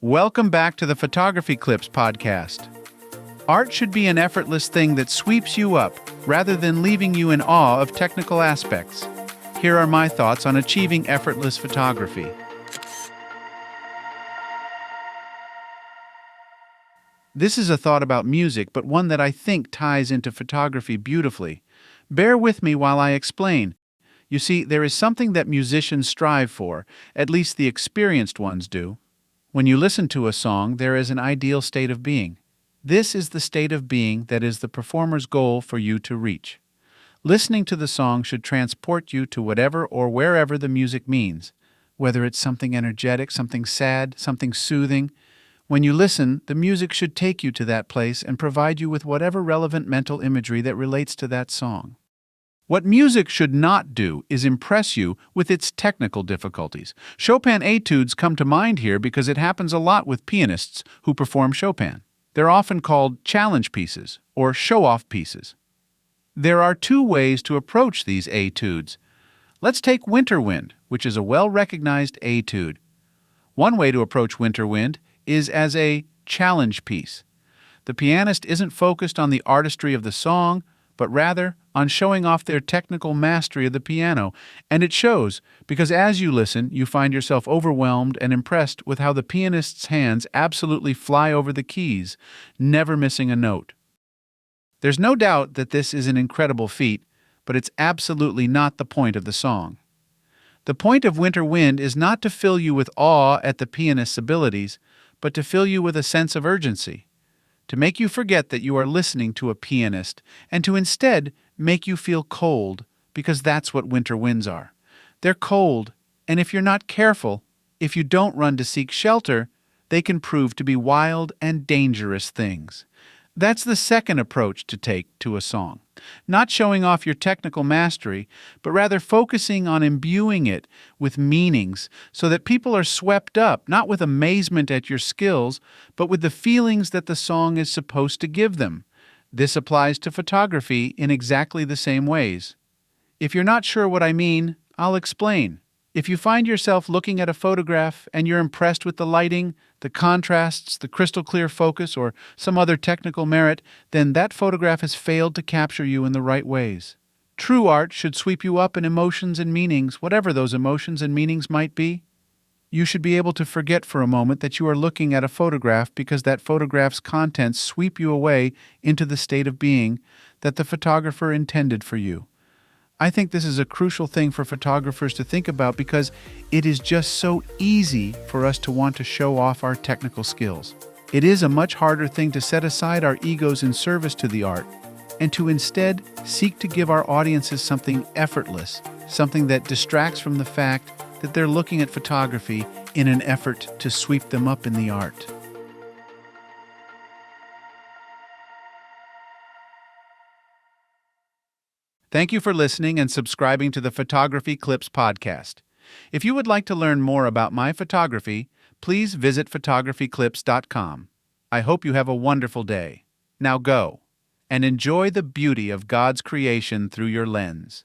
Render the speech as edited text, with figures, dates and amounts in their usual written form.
Welcome back to the Photography Clips podcast. Art should be an effortless thing that sweeps you up rather than leaving you in awe of technical aspects. Here are my thoughts on achieving effortless photography. This is a thought about music, but one that I think ties into photography beautifully. Bear with me while I explain. You see, there is something that musicians strive for, at least the experienced ones do. When you listen to a song, there is an ideal state of being. This is the state of being that is the performer's goal for you to reach. Listening to the song should transport you to whatever or wherever the music means, whether it's something energetic, something sad, something soothing. When you listen, the music should take you to that place and provide you with whatever relevant mental imagery that relates to that song. What music should not do is impress you with its technical difficulties. Chopin etudes come to mind here because it happens a lot with pianists who perform Chopin. They're often called challenge pieces or show-off pieces. There are two ways to approach these etudes. Let's take Winter Wind, which is a well-recognized etude. One way to approach Winter Wind is as a challenge piece. The pianist isn't focused on the artistry of the song, but rather on showing off their technical mastery of the piano. And it shows, because as you listen, you find yourself overwhelmed and impressed with how the pianist's hands absolutely fly over the keys, never missing a note. There's no doubt that this is an incredible feat, but it's absolutely not the point of the song. The point of Winter Wind is not to fill you with awe at the pianist's abilities, but to fill you with a sense of urgency, to make you forget that you are listening to a pianist, and to instead make you feel cold, because that's what winter winds are. They're cold, and if you're not careful, if you don't run to seek shelter, they can prove to be wild and dangerous things. That's the second approach to take to a song. Not showing off your technical mastery, but rather focusing on imbuing it with meanings so that people are swept up, not with amazement at your skills, but with the feelings that the song is supposed to give them. This applies to photography in exactly the same ways. If you're not sure what I mean, I'll explain. If you find yourself looking at a photograph and you're impressed with the lighting, the contrasts, the crystal clear focus, or some other technical merit, then that photograph has failed to capture you in the right ways. True art should sweep you up in emotions and meanings, whatever those emotions and meanings might be. You should be able to forget for a moment that you are looking at a photograph because that photograph's contents sweep you away into the state of being that the photographer intended for you. I think this is a crucial thing for photographers to think about because it is just so easy for us to want to show off our technical skills. It is a much harder thing to set aside our egos in service to the art and to instead seek to give our audiences something effortless, something that distracts from the fact that they're looking at photography in an effort to sweep them up in the art. Thank you for listening and subscribing to the Photography Clips podcast. If you would like to learn more about my photography, please visit photographyclips.com. I hope you have a wonderful day. Now go and enjoy the beauty of God's creation through your lens.